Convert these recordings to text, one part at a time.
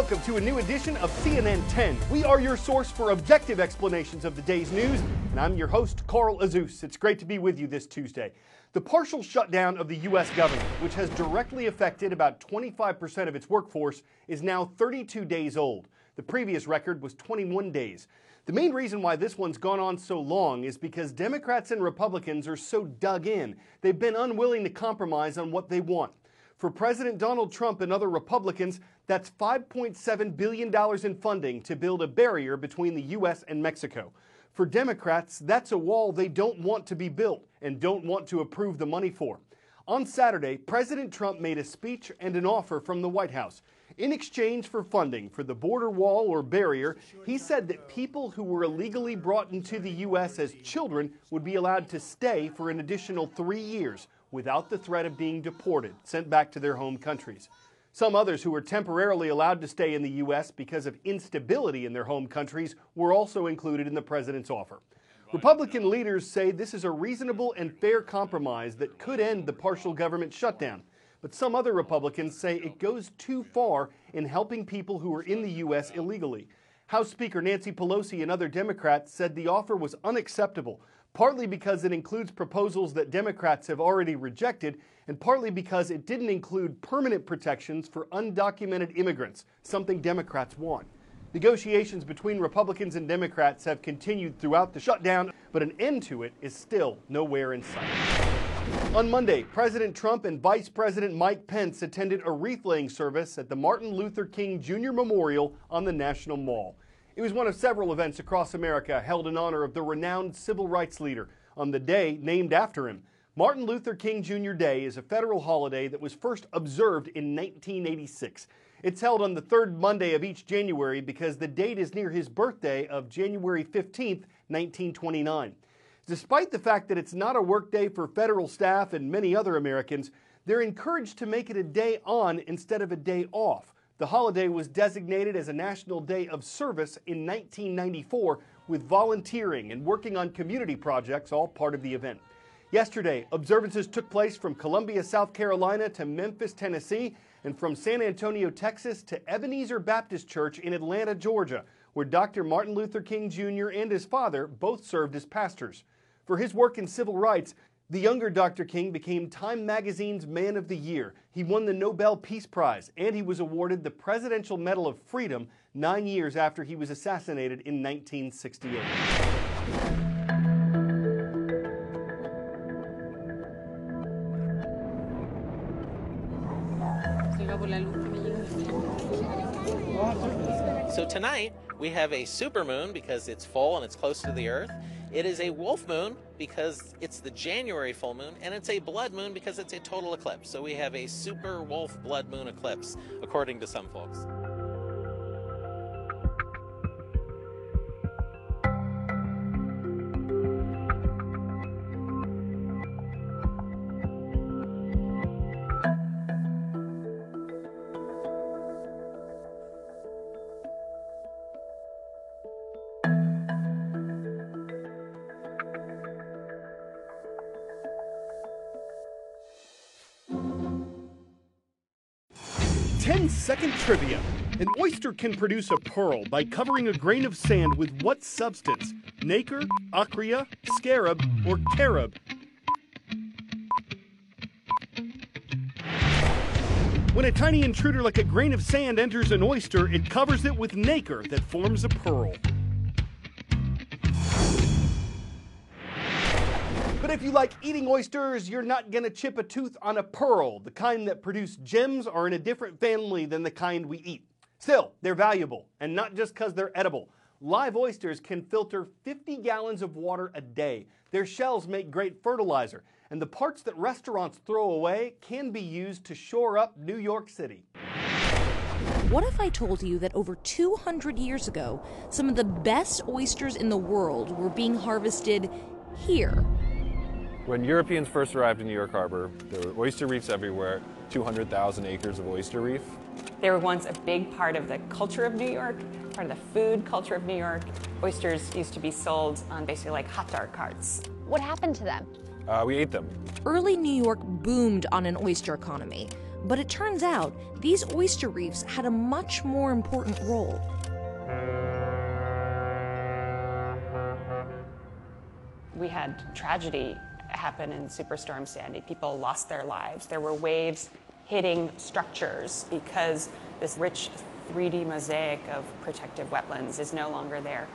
welcome to a new edition of CNN 10. We are your source for objective explanations of the day's news, and I'm your host, Carl Azuz. It's great to be with you this Tuesday. The partial shutdown of the U.S. government, which has directly affected about 25% of its workforce, is now 32 days old. The previous record was 21 days. The main reason why this one's gone on so long is because Democrats and Republicans are so dug in. They've been unwilling to compromise on what they want. For President Donald Trump and other Republicans, that's $5.7 billion in funding to build a barrier between the U.S. and Mexico. For Democrats, that's a wall they don't want to be built and don't want to approve the money for. On Saturday, President Trump made a speech and an offer from the White House. In exchange for funding for the border wall or barrier, he said that people who were illegally brought into the U.S. as children would be allowed to stay for an additional 3 years without the threat of being deported, sent back to their home countries. Some others who were temporarily allowed to stay in the U.S. because of instability in their home countries were also included in the president's offer. Republican leaders say this is a reasonable and fair compromise that could end the partial government shutdown. But some other Republicans say it goes too far in helping people who are in the U.S. illegally. House Speaker Nancy Pelosi and other Democrats said the offer was unacceptable, partly because it includes proposals that Democrats have already rejected, and partly because it didn't include permanent protections for undocumented immigrants, something Democrats want. Negotiations between Republicans and Democrats have continued throughout the shutdown, but an end to it is still nowhere in sight. On Monday, President Trump and Vice President Mike Pence attended a wreath-laying service at the Martin Luther King Jr. Memorial on the National Mall. It was one of several events across America held in honor of the renowned civil rights leader on the day named after him. Martin Luther King Jr. Day is a federal holiday that was first observed in 1986. It's held on the third Monday of each January because the date is near his birthday of January 15th, 1929. Despite the fact that it's not a work day for federal staff and many other Americans, they're encouraged to make it a day on instead of a day off. The holiday was designated as a National Day of Service in 1994, with volunteering and working on community projects all part of the event. Yesterday, observances took place from Columbia, South Carolina to Memphis, Tennessee, and from San Antonio, Texas to Ebenezer Baptist Church in Atlanta, Georgia, where Dr. Martin Luther King Jr. and his father both served as pastors. For his work in civil rights, the younger Dr. King became Time Magazine's Man of the Year. He won the Nobel Peace Prize, and he was awarded the Presidential Medal of Freedom 9 years after he was assassinated in 1968. So tonight, we have a supermoon because it's full and it's close to the Earth. It is a wolf moon because it's the January full moon, and it's a blood moon because it's a total eclipse. So we have a super wolf blood moon eclipse, according to some folks. Ten-second trivia. An oyster can produce a pearl by covering a grain of sand with what substance? Nacre, acria, scarab, or carob? When a tiny intruder like a grain of sand enters an oyster, it covers it with nacre that forms a pearl. But if you like eating oysters, you're not going to chip a tooth on a pearl. The kind that produce gems are in a different family than the kind we eat. Still, they're valuable, and not just because they're edible. Live oysters can filter 50 gallons of water a day. Their shells make great fertilizer, and the parts that restaurants throw away can be used to shore up New York City. What if I told you that over 200 years ago, some of the best oysters in the world were being harvested here? When Europeans first arrived in New York Harbor, there were oyster reefs everywhere, 200,000 acres of oyster reef. They were once a big part of the culture of New York, part of the food culture of New York. Oysters used to be sold on basically like hot dog carts. What happened to them? We ate them. Early New York boomed on an oyster economy, but it turns out these oyster reefs had a much more important role. We had tragedy happen in Superstorm Sandy. People lost their lives. There were waves hitting structures because this rich 3D mosaic of protective wetlands is no longer there.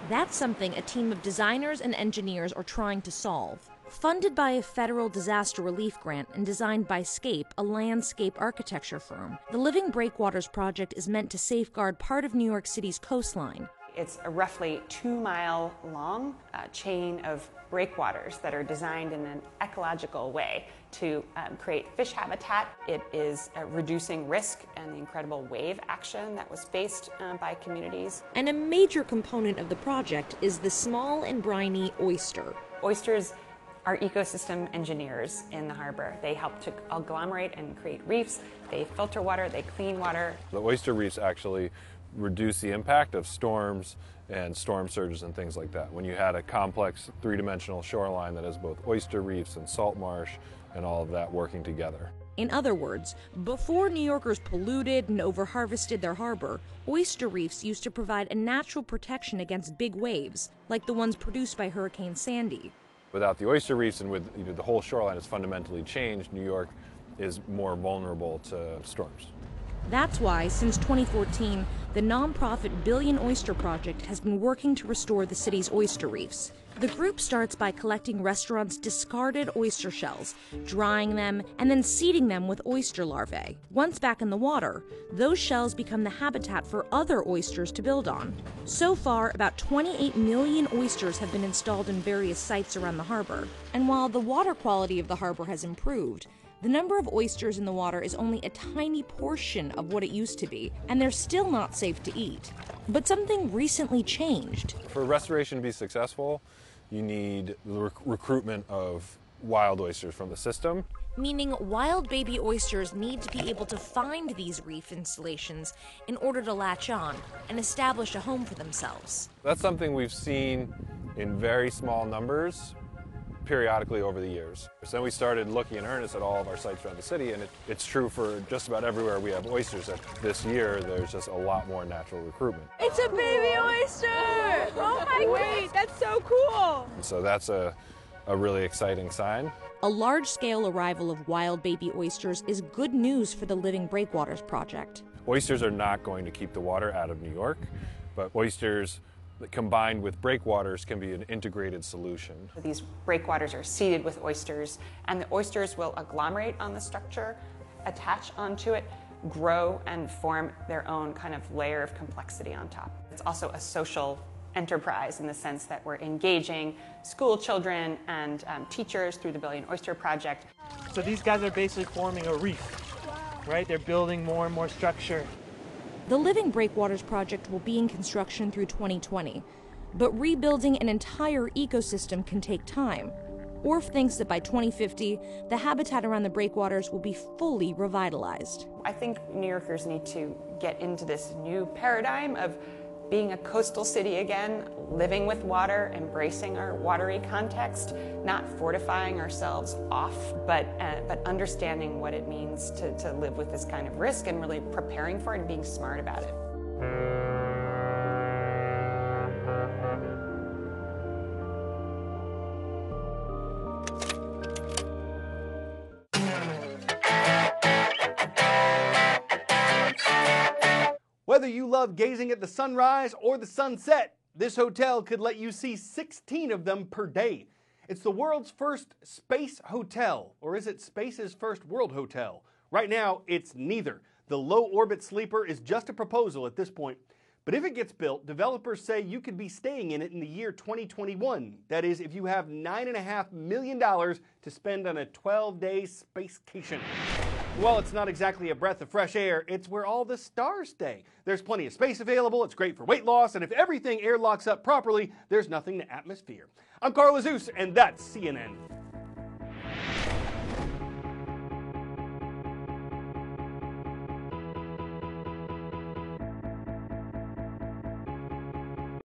That's something a team of designers and engineers are trying to solve. Funded by a federal disaster relief grant and designed by Scape, a landscape architecture firm, the Living Breakwaters project is meant to safeguard part of New York City's coastline. It's a roughly 2-mile long chain of breakwaters that are designed in an ecological way to create fish habitat. It is reducing risk and the incredible wave action that was faced by communities. And a major component of the project is the small and briny oyster. Oysters are ecosystem engineers in the harbor. They help to agglomerate and create reefs. They filter water, they clean water. The oyster reefs actually reduce the impact of storms and storm surges and things like that. When you had a complex three-dimensional shoreline that has both oyster reefs and salt marsh and all of that working together. In other words, before New Yorkers polluted and overharvested their harbor, oyster reefs used to provide a natural protection against big waves, like the ones produced by Hurricane Sandy. Without the oyster reefs and with the whole shoreline has fundamentally changed, New York is more vulnerable to storms. That's why, since 2014, the nonprofit Billion Oyster Project has been working to restore the city's oyster reefs. The group starts by collecting restaurants' discarded oyster shells, drying them, and then seeding them with oyster larvae. Once back in the water, those shells become the habitat for other oysters to build on. So far, about 28 million oysters have been installed in various sites around the harbor. And while the water quality of the harbor has improved, the number of oysters in the water is only a tiny portion of what it used to be, and they're still not safe to eat. But something recently changed. For restoration to be successful, you need the recruitment of wild oysters from the system. Meaning wild baby oysters need to be able to find these reef installations in order to latch on and establish a home for themselves. That's something we've seen in very small numbers periodically over the years. So then we started looking in earnest at all of our sites around the city, and it's true for just about everywhere we have oysters. That this year, there's just a lot more natural recruitment. It's a baby oyster! Oh my goodness, that's so cool! And so that's a really exciting sign. A large-scale arrival of wild baby oysters is good news for the Living Breakwaters project. Oysters are not going to keep the water out of New York, but oysters combined with breakwaters can be an integrated solution. These breakwaters are seeded with oysters, and the oysters will agglomerate on the structure, attach onto it, grow, and form their own kind of layer of complexity on top. It's also a social enterprise in the sense that we're engaging school children and teachers through the Billion Oyster Project. So these guys are basically forming a reef, right? They're building more and more structure. The Living Breakwaters project will be in construction through 2020, but rebuilding an entire ecosystem can take time. Orff thinks that by 2050, the habitat around the breakwaters will be fully revitalized. I think New Yorkers need to get into this new paradigm of being a coastal city again, living with water, embracing our watery context, not fortifying ourselves off, but understanding what it means to live with this kind of risk and really preparing for it and being smart about it. Whether you love gazing at the sunrise or the sunset, this hotel could let you see 16 of them per day. It's the world's first space hotel, or is it space's first world hotel? Right now, it's neither. The low-orbit sleeper is just a proposal at this point. But if it gets built, developers say you could be staying in it in the year 2021. That is, if you have $9.5 million to spend on a 12-day spacecation. Well, it's not exactly a breath of fresh air, it's where all the stars stay. There's plenty of space available, it's great for weight loss, and if everything airlocks up properly, there's nothing to atmosphere. I'm Carl Azuz, and that's CNN.